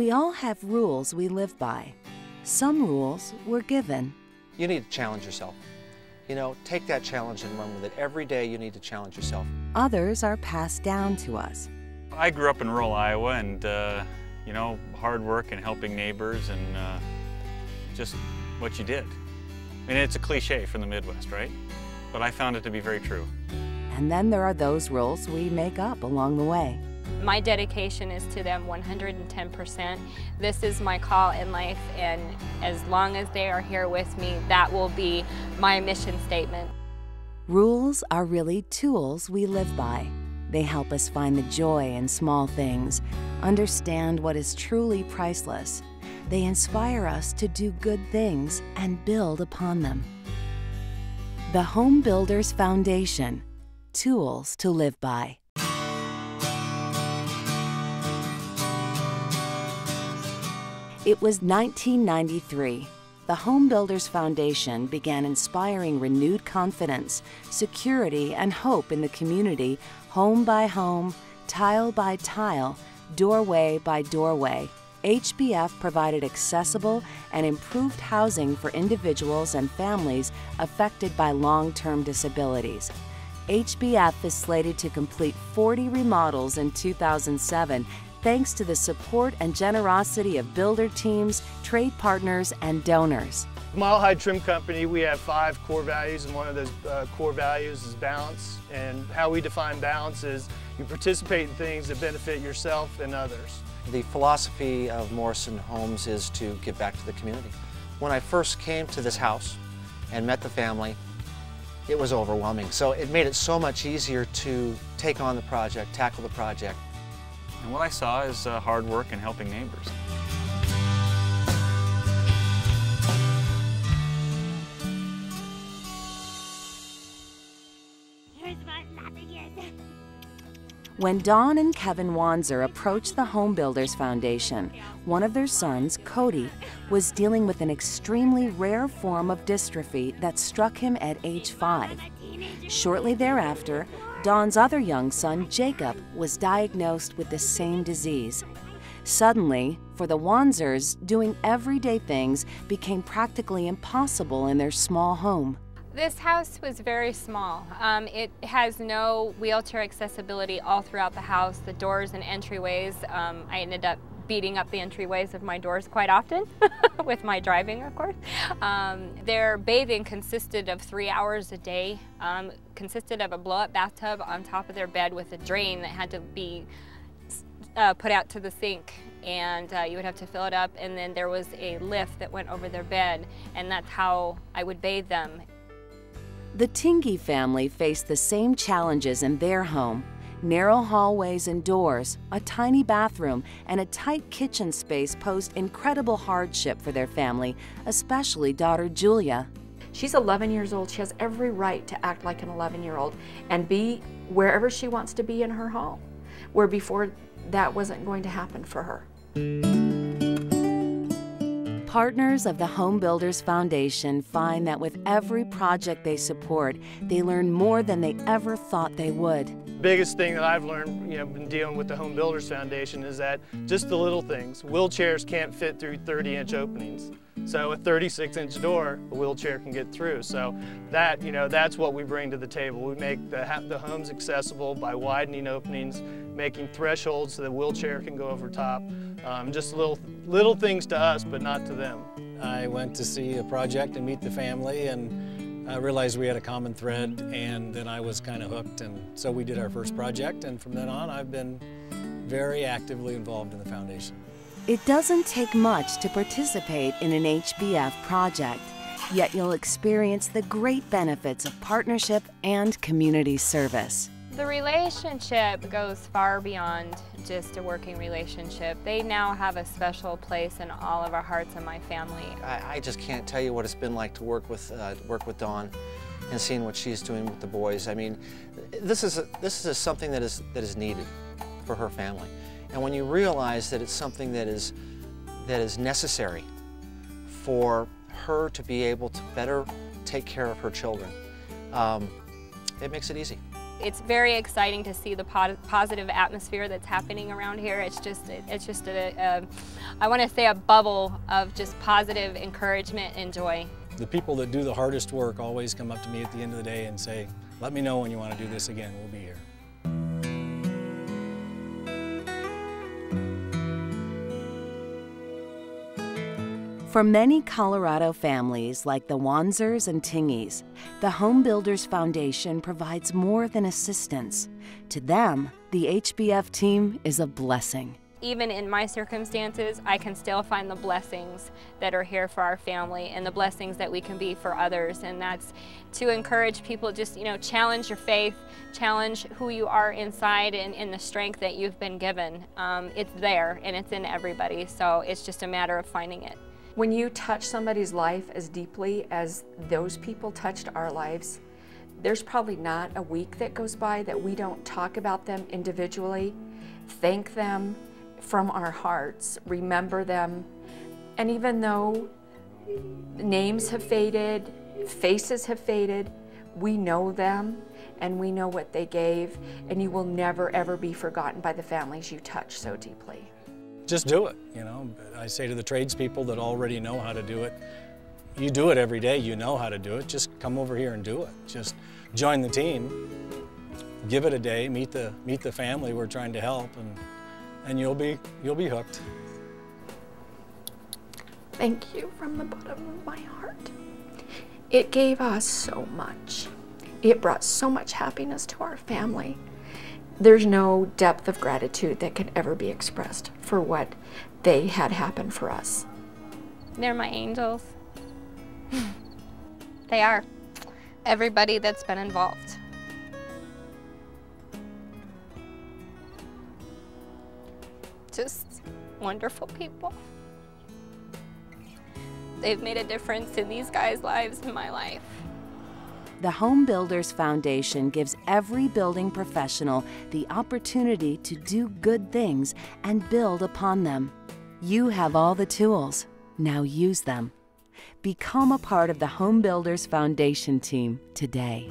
We all have rules we live by. Some rules we're given. You need to challenge yourself. You know, take that challenge and run with it. Every day you need to challenge yourself. Others are passed down to us. I grew up in rural Iowa and, you know, hard work and helping neighbors and just what you did. I mean, it's a cliche from the Midwest, right? But I found it to be very true. And then there are those rules we make up along the way. My dedication is to them 110%. This is my call in life, and as long as they are here with me, that will be my mission statement. Rules are really tools we live by. They help us find the joy in small things, understand what is truly priceless. They inspire us to do good things and build upon them. The Home Builders Foundation, tools to live by. It was 1993. The Home Builders Foundation began inspiring renewed confidence, security, and hope in the community, home by home, tile by tile, doorway by doorway. HBF provided accessible and improved housing for individuals and families affected by long-term disabilities. HBF is slated to complete 40 remodels in 2007, thanks to the support and generosity of builder teams, trade partners, and donors. Mile High Trim Company, we have 5 core values, and one of those core values is balance. And how we define balance is you participate in things that benefit yourself and others. The philosophy of Morrison Homes is to give back to the community. When I first came to this house and met the family, it was overwhelming. So it made it so much easier to take on the project, tackle the project. And what I saw is hard work and helping neighbors. When Dawn and Kevin Wanzer approached the Home Builders Foundation, one of their sons, Cody, was dealing with an extremely rare form of dystrophy that struck him at age 5. Shortly thereafter, Dawn's other young son, Jacob, was diagnosed with the same disease. Suddenly, for the Wanzers, doing everyday things became practically impossible in their small home. This house was very small. It has no wheelchair accessibility all throughout the house. The doors and entryways, I ended up beating up the entryways of my doors quite often, with my driving, of course. Their bathing consisted of 3 hours a day, consisted of a blow-up bathtub on top of their bed with a drain that had to be put out to the sink, and you would have to fill it up, and then there was a lift that went over their bed, and that's how I would bathe them. The Tingey family faced the same challenges in their home. Narrow hallways and doors, a tiny bathroom, and a tight kitchen space posed incredible hardship for their family, especially daughter Julia. She's 11 years old. She has every right to act like an 11-year-old and be wherever she wants to be in her home, where before that wasn't going to happen for her. Partners of the Home Builders Foundation find that with every project they support, they learn more than they ever thought they would. Biggest thing that I've learned, in dealing with the Home Builders Foundation is that just the little things. Wheelchairs can't fit through 30-inch openings. So a 36-inch door, a wheelchair can get through. So that, that's what we bring to the table. We make the homes accessible by widening openings, making thresholds so the wheelchair can go over top. Just little things to us, but not to them. I went to see a project and meet the family, and I realized we had a common thread, and then I was kind of hooked, and so we did our first project, and from then on I've been very actively involved in the foundation. It doesn't take much to participate in an HBF project, yet you'll experience the great benefits of partnership and community service. The relationship goes far beyond just a working relationship. They now have a special place in all of our hearts and my family. I just can't tell you what it's been like to work with Dawn and seeing what she's doing with the boys. I mean, this is something that is needed for her family. And when you realize that it's something that is necessary for her to be able to better take care of her children, it makes it easy. It's very exciting to see the positive atmosphere that's happening around here. It's just I want to say a bubble of just positive encouragement and joy. The people that do the hardest work always come up to me at the end of the day and say, let me know when you want to do this again, we'll be here. For many Colorado families like the Wanzers and Tingies, the Home Builders Foundation provides more than assistance. To them, the HBF team is a blessing. Even in my circumstances, I can still find the blessings that are here for our family and the blessings that we can be for others. And that's to encourage people, just, challenge your faith, challenge who you are inside and the strength that you've been given. It's there and it's in everybody, so it's just a matter of finding it. When you touch somebody's life as deeply as those people touched our lives, there's probably not a week that goes by that we don't talk about them individually, thank them from our hearts, remember them. And even though names have faded, faces have faded, we know them and we know what they gave, and you will never ever be forgotten by the families you touch so deeply. Just do it, I say to the tradespeople that already know how to do it, you do it every day, you know how to do it, just come over here and do it. Just join the team, give it a day, meet the family we're trying to help, and you'll be hooked. Thank you from the bottom of my heart. It gave us so much. It brought so much happiness to our family. There's no depth of gratitude that can ever be expressed for what they had happen for us. They're my angels. They are. Everybody that's been involved. Just wonderful people. They've made a difference in these guys' lives and my life. The Home Builders Foundation gives every building professional the opportunity to do good things and build upon them. You have all the tools. Now use them. Become a part of the Home Builders Foundation team today.